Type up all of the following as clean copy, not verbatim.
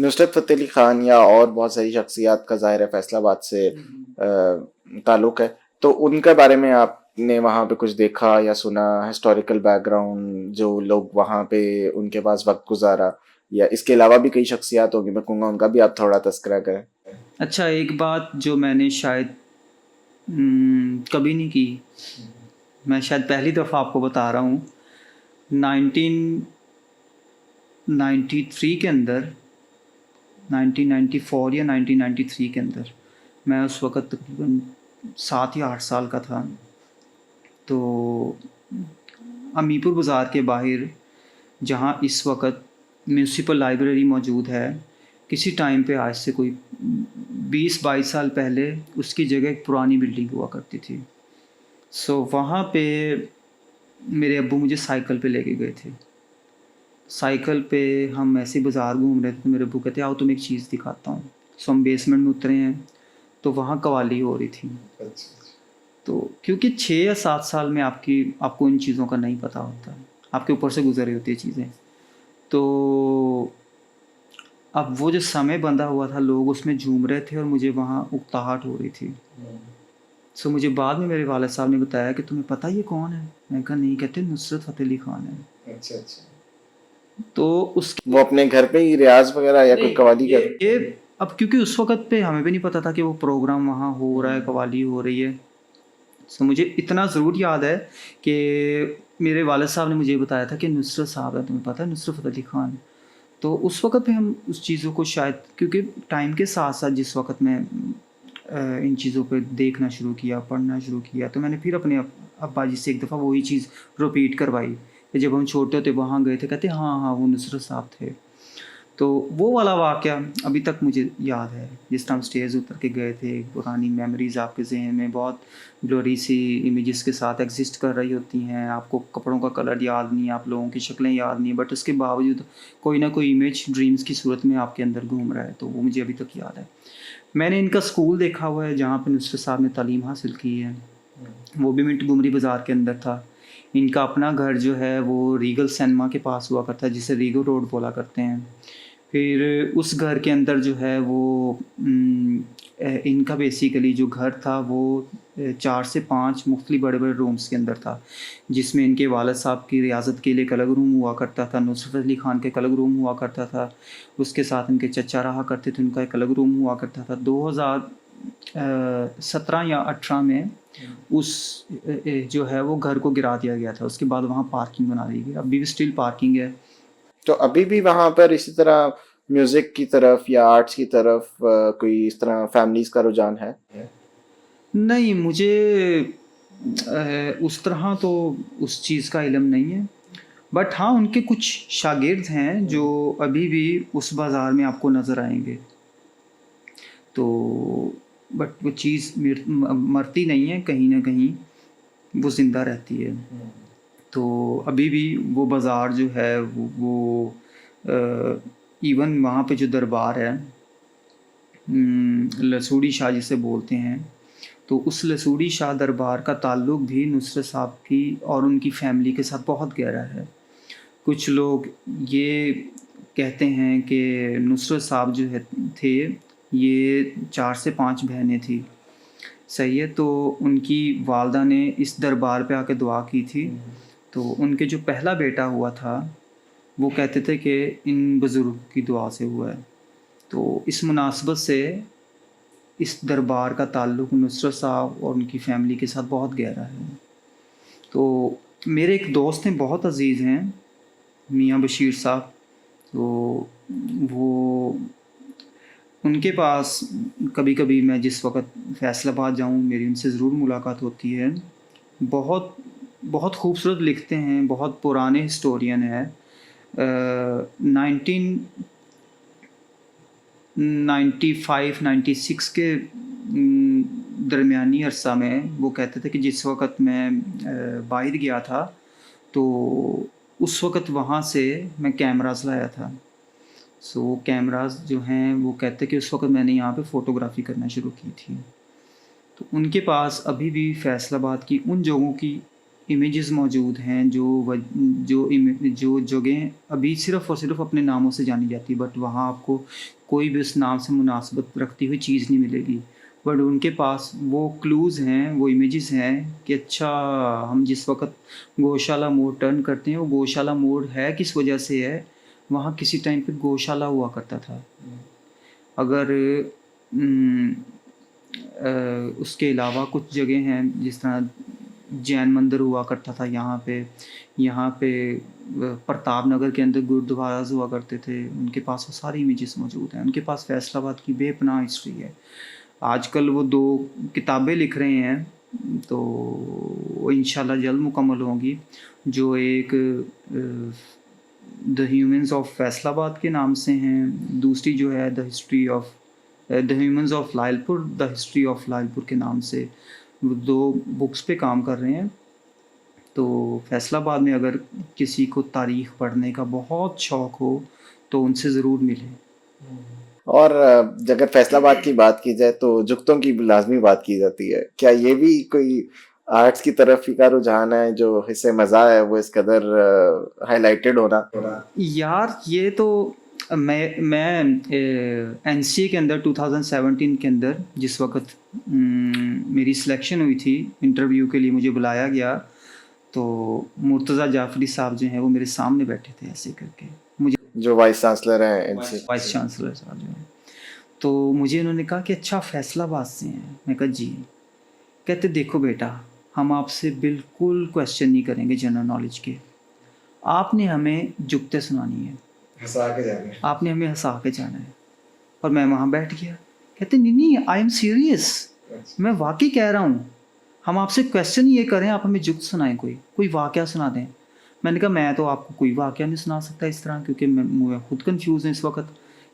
نصرت فتح علی خان یا اور بہت ساری شخصیات کا ظاہر ہے فیصل آباد سے تعلق ہے، تو ان کے بارے میں آپ نے وہاں پہ کچھ دیکھا یا سنا، ہسٹوریکل بیک گراؤنڈ، جو لوگ وہاں پہ ان کے پاس وقت گزارا، یا اس کے علاوہ بھی کئی شخصیات ہوگی، میں کہوں گا ان کا بھی آپ تھوڑا تذکرہ کریں. اچھا، ایک بات جو میں نے شاید کبھی نہیں کی، میں شاید پہلی دفعہ آپ کو بتا رہا ہوں. 1993 کے اندر، 1994 یا 1993 کے اندر، میں اس وقت تقریباً 7 یا 8 سال کا تھا. تو امی پور بازار کے باہر، جہاں اس وقت میونسپل لائبریری موجود ہے، کسی ٹائم پہ آج سے کوئی 20-22 سال پہلے اس کی جگہ ایک پرانی بلڈنگ ہوا کرتی تھی. وہاں پہ میرے ابو مجھے سائیکل پہ لے کے گئے تھے. سائیکل پہ ہم ایسے بازار گھوم رہے تھے، میرے ابو کہتے آؤ تم ایک چیز دکھاتا ہوں. ہم بیسمنٹ میں اترے ہیں تو وہاں قوالی ہو رہی تھی. تو کیونکہ 6 یا 7 سال میں آپ کو ان چیزوں کا نہیں پتہ ہوتا، آپ کے اوپر سے گزر رہی ہوتی ہے چیزیں. تو اب وہ جو سمے بندھا ہوا تھا، لوگ اس میں جھوم رہے تھے اور مجھے وہاں اکتاہٹ ہو رہی تھی. مجھے بعد میں میرے والد صاحب نے بتایا کہ تمہیں پتہ یہ کون ہے؟ میں کہا نہیں. کہتے نصرت فتح علی خان ہے. اچھا اچھا. تو اس وہ اپنے گھر پہ ہی ریاض وغیرہ یا کوئی قوالی کر؟ یہ اب کیونکہ اس وقت پہ ہمیں بھی نہیں پتا تھا کہ وہ پروگرام وہاں ہو رہا ہے، قوالی ہو رہی ہے. مجھے اتنا ضرور یاد ہے کہ میرے والد صاحب نے مجھے بتایا تھا کہ نصرت صاحب ہے، تمہیں پتہ ہے نصرت فتح علی خان. تو اس وقت پہ ہم اس چیزوں کو شاید، کیونکہ ٹائم کے ساتھ ساتھ جس وقت میں ان چیزوں پہ دیکھنا شروع کیا، پڑھنا شروع کیا، تو میں نے پھر اپنے ابا جی سے ایک دفعہ وہی چیز رپیٹ کروائی کہ جب ہم چھوٹے ہوتے وہاں گئے تھے. کہتے ہاں وہ نصرت صاحب تھے. تو وہ والا واقعہ ابھی تک مجھے یاد ہے، جس طرح ہم اسٹیج اتر کے گئے تھے. پرانی میموریز آپ کے ذہن میں بہت بلوری سی امیجز کے ساتھ ایگزسٹ کر رہی ہوتی ہیں. آپ کو کپڑوں کا کلر یاد نہیں، آپ لوگوں کی شکلیں یاد نہیں، بٹ اس کے باوجود کوئی نہ کوئی امیج ڈریمز کی صورت میں آپ کے اندر گھوم رہا ہے. تو وہ مجھے ابھی تک یاد ہے. میں نے ان کا اسکول دیکھا ہوا ہے جہاں پہ نصرت صاحب نے تعلیم حاصل کی ہے، وہ بھی منٹ گمری بازار کے اندر تھا. ان کا اپنا گھر جو ہے وہ ریگل سینما کے پاس ہوا کرتا ہے، جسے ریگل روڈ بولا کرتے ہیں. پھر اس گھر کے اندر جو ہے وہ ان کا بیسیکلی جو گھر تھا وہ 4 سے 5 مختلف بڑے بڑے رومز کے اندر تھا، جس میں ان کے والد صاحب کی ریاضت کے لیے ایک الگ روم ہوا کرتا تھا، نصرت علی خان کا ایک الگ روم ہوا کرتا تھا، اس کے ساتھ ان کے چچا رہا کرتے تھے، ان کا ایک الگ روم ہوا کرتا تھا. 2017 یا 18 میں اس جو ہے وہ گھر کو گرا دیا گیا تھا. اس کے بعد وہاں پارکنگ بنا دی گئی، ابھی بھی اسٹل پارکنگ ہے. تو ابھی بھی وہاں پر اسی طرح میوزک کی طرف یا آرٹس کی طرف کوئی اس طرح فیملیز کا رجحان ہے؟ نہیں، مجھے اس طرح تو اس چیز کا علم نہیں ہے، بٹ ہاں ان کے کچھ شاگرد ہیں جو ابھی بھی اس بازار میں آپ کو نظر آئیں گے. تو بٹ وہ چیز مرتی نہیں ہے، کہیں نہ کہیں وہ زندہ رہتی ہے. تو ابھی بھی وہ بازار جو ہے وہ ایون وہاں پہ جو دربار ہے لسوڑی شاہ جسے بولتے ہیں، تو اس لسوڑی شاہ دربار کا تعلق بھی نصرت صاحب کی اور ان کی فیملی کے ساتھ بہت گہرا ہے. کچھ لوگ یہ کہتے ہیں کہ نصرت صاحب جو تھے یہ 4 سے 5 بہنیں تھیں، صحیح ہے. تو ان کی والدہ نے اس دربار پہ آ کے دعا کی تھی. تو ان کے جو پہلا بیٹا ہوا تھا وہ کہتے تھے کہ ان بزرگ کی دعا سے ہوا ہے. تو اس مناسبت سے اس دربار کا تعلق نصرت صاحب اور ان کی فیملی کے ساتھ بہت گہرا ہے. تو میرے ایک دوست ہیں، بہت عزیز ہیں، میاں بشیر صاحب. تو وہ ان کے پاس کبھی کبھی میں جس وقت فیصل آباد جاؤں میری ان سے ضرور ملاقات ہوتی ہے. بہت بہت خوبصورت لکھتے ہیں، بہت پرانے ہسٹورین ہیں. 1995-96 کے درمیانی عرصہ میں وہ کہتے تھے کہ جس وقت میں باہر گیا تھا تو اس وقت وہاں سے میں کیمراز لایا تھا. وہ کیمراز جو ہیں وہ کہتے کہ اس وقت میں نے یہاں پہ فوٹوگرافی کرنا شروع کی تھی. تو ان کے پاس ابھی بھی فیصل آباد کی ان جگہوں کی इमेजेस मौजूद हैं जो जगह अभी सिर्फ़ और सिर्फ अपने नामों से जानी जाती है, बट वहाँ आपको कोई भी उस नाम से मुनासबत रखती हुई चीज़ नहीं मिलेगी। बट उनके पास वो क्लूज़ हैं, वो इमेजेस हैं कि अच्छा हम जिस वक़्त गौशाला मोड़ टर्न करते हैं, वो गौशाला मोड़ है किस वजह से है, वहाँ किसी टाइम पे गौशाला हुआ करता था। अगर उसके अलावा कुछ जगह हैं जिस तरह जैन मंदिर हुआ करता था यहाँ पे प्रताप नगर के अंदर गुरुद्वाराज हुआ करते थे, उनके पास वो सारी इमेजेस मौजूद हैं। उनके पास फैसलाबाद की बेपनाह हिस्ट्री है। आजकल वो 2 किताबें लिख रहे हैं, तो वो इंशाल्लाह जल्द मुकम्मल होंगी, जो एक द ह्यूमन्स ऑफ फैसलाबाद के नाम से हैं, दूसरी जो है the humans of Lyallpur, the history of Lyallpur के नाम से। वो 2 बुक्स पे काम कर रहे हैं। तो फैसलाबाद में अगर किसी को तारीख़ पढ़ने का बहुत शौक़ हो तो उनसे ज़रूर मिलें। और अगर फैसलाबाद की बात की जाए तो जुगतों की लाजमी बात की जाती है। क्या ये भी कोई आर्ट्स की तरफ ही का रुझान है जो हिस्से मज़ा है वो इस कदर हाईलाइटेड होना? यार ये तो मैं एनसीए के अंदर 2017 के अंदर जिस वक्त मेरी सिलेक्शन हुई थी, इंटरव्यू के लिए मुझे बुलाया गया, तो मुर्तज़ा जाफरी साहब जो हैं वो मेरे सामने बैठे थे ऐसे करके, मुझे जो वाइस चांसलर हैं एनसीए, वाइस चांसलर साहब जो हैं, तो मुझे उन्होंने कहा कि अच्छा फैसलाबाद से हैं। मैं कहा जी। कहते देखो बेटा, हम आपसे बिल्कुल क्वेश्चन नहीं करेंगे जनरल नॉलेज के, आपने हमें जुगते सुनानी है, हंसा के जाना है, आपने हमें हंसा के जाना है। और मैं वहाँ बैठ गया। कहते नहीं आई एम सीरियस, मैं वाकई कह रहा हूँ, हम आपसे क्वेश्चन ये करें, आप हमें जुगत सुनाएं, कोई वाक़या सुना दें। मैंने कहा मैं तो आपको कोई वाक़या नहीं सुना सकता इस तरह, क्योंकि मैं खुद कंफ्यूज हूँ इस वक्त।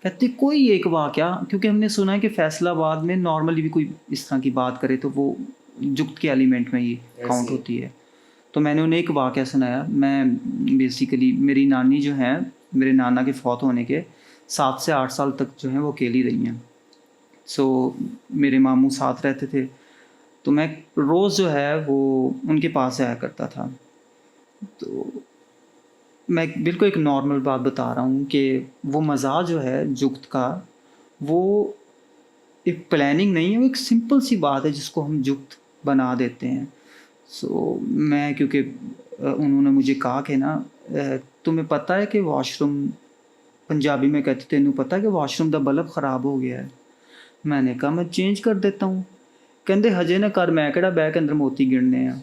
कहते कोई एक वाक़या, क्योंकि हमने सुना है कि फैसलाबाद में नॉर्मली भी कोई इस तरह की बात करे तो वो जुगत के एलिमेंट में ही काउंट होती है। तो मैंने उन्हें एक वाक़या सुनाया। मैं बेसिकली मेरी नानी जो है, मेरे नाना के फौत होने के 7 से 8 साल तक जो है वो अकेली रही हैं। सो मेरे मामू साथ रहते थे, तो मैं रोज़ जो है वो उनके पास आया करता था। तो मैं बिल्कुल एक नॉर्मल बात बता रहा हूँ कि वो मज़ा जो है जुगत का, वो एक प्लानिंग नहीं है, वो एक सिंपल सी बात है जिसको हम जुगत बना देते हैं। सो मैं क्योंकि उन्होंने मुझे कहा कि ना तुम्हें पता है कि वॉशरूम, पंजाबी में कहते थे तेनू पता है कि वॉशरूम दा बल्ब ख़राब हो गया है। मैंने कहा मैं चेंज कर देता हूँ। कहते हजे ना कर, मैं केड़ा बैग के अंदर मोती गिनने हैं।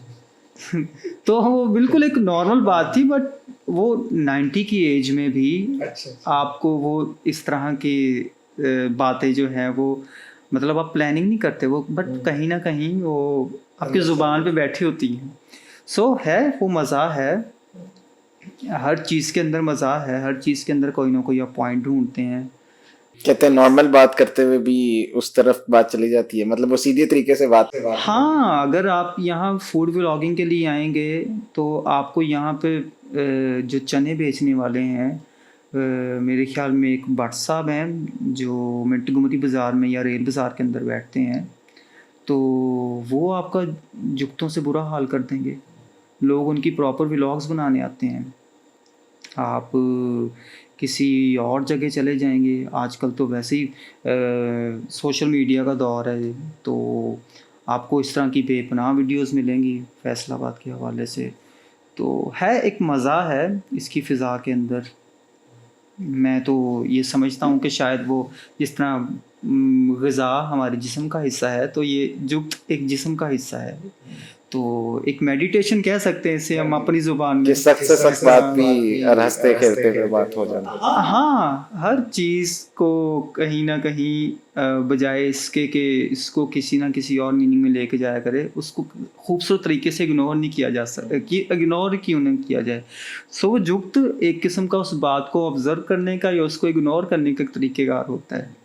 तो वो बिल्कुल एक नॉर्मल बात थी, बट वो 90 की एज में भी आपको वो इस तरह की बातें जो हैं वो, मतलब आप प्लानिंग नहीं करते वो, बट कहीं ना कहीं वो आपकी ज़ुबान पे बैठी होती हैं। सो है वो मज़ा है, हर चीज़ के अंदर मज़ा है, हर चीज़ के अंदर कोई ना कोई आप पॉइंट ढूंढते हैं। कहते हैं नॉर्मल बात करते हुए भी उस तरफ बात चली जाती है, मतलब वो सीधे तरीके से बात हाँ, अगर आप यहाँ फूड व्लॉगिंग के लिए आएंगे तो आपको यहाँ पे जो चने बेचने वाले हैं, मेरे ख्याल में एक भट्ट साहब हैं जो मिंटगुमरी बाज़ार में या रेल बाज़ार के अंदर बैठते हैं, तो वो आपका जुगतों से बुरा हाल कर देंगे। लोग उनकी प्रॉपर व्लॉग्स बनाने आते हैं। आप किसी और जगह चले जाएंगे, आजकल तो वैसे ही सोशल मीडिया का दौर है, तो आपको इस तरह की बेपनाह वीडियोस मिलेंगी फैसलाबाद के हवाले से। तो है एक मज़ा है इसकी फ़िज़ा के अंदर। मैं तो ये समझता हूँ कि शायद वो जिस तरह ग़िज़ा हमारे जिस्म का हिस्सा है, तो ये जुगत एक जिस्म का हिस्सा है। तो एक मेडिटेशन कह सकते हैं इसे हम अपनी ज़ुबान में, सख्त से सख्त बात भी और हंसते खेलते हुए बात हो जाती है। हाँ, हर चीज़ को कहीं ना कहीं बजाय इसके कि इसको किसी ना किसी और मीनिंग में लेके जाया करे, उसको खूबसूरत तरीके से इग्नोर नहीं किया जा सकता कि इग्नोर क्यों नहीं किया जाए। सो वो जुगत एक किस्म का उस बात को ऑब्ज़र्व करने का या उसको इग्नोर करने का तरीक़ेकार होता है।